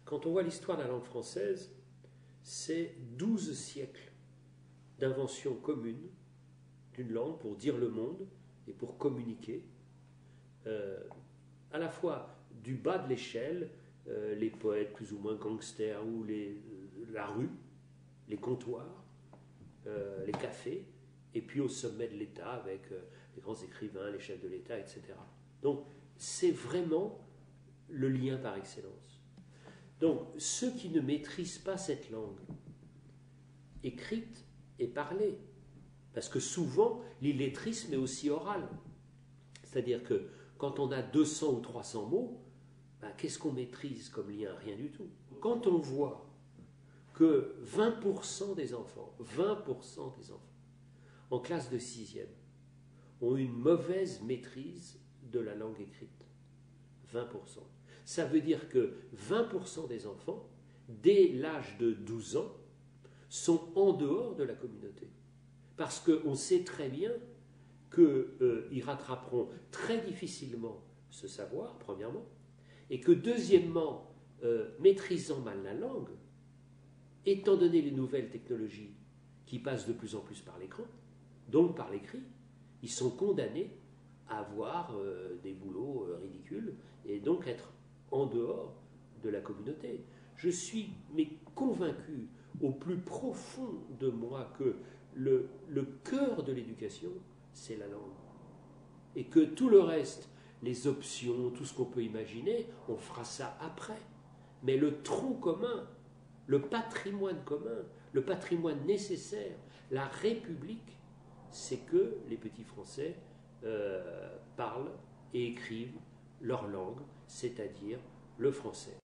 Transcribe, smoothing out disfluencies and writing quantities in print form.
Quand on voit l'histoire de la langue française, c'est 12 siècles d'invention commune d'une langue pour dire le monde et pour communiquer, à la fois du bas de l'échelle, les poètes plus ou moins gangsters, ou la rue, les comptoirs, les cafés, et puis au sommet de l'État avec les grands écrivains, les chefs de l'État, etc. Donc c'est vraiment le lien par excellence. Donc ceux qui ne maîtrisent pas cette langue, écrite et parlée, parce que souvent l'illettrisme est aussi oral, c'est-à-dire que quand on a 200 ou 300 mots, ben, qu'est-ce qu'on maîtrise comme lien? Rien du tout. Quand on voit que 20% des enfants en classe de 6e ont une mauvaise maîtrise de la langue écrite, 20%. Ça veut dire que 20% des enfants, dès l'âge de 12 ans, sont en dehors de la communauté. Parce qu'on sait très bien qu'ils rattraperont très difficilement ce savoir, premièrement, et que deuxièmement, maîtrisant mal la langue, étant donné les nouvelles technologies qui passent de plus en plus par l'écran, donc par l'écrit, ils sont condamnés à avoir des boulots ridicules et donc être en dehors de la communauté. Je suis convaincu au plus profond de moi que le cœur de l'éducation, c'est la langue. Et que tout le reste, les options, tout ce qu'on peut imaginer, on fera ça après. Mais le tronc commun, le patrimoine commun, le patrimoine nécessaire, la République, c'est que les petits Français parlent et écrivent leur langue, c'est-à-dire le français.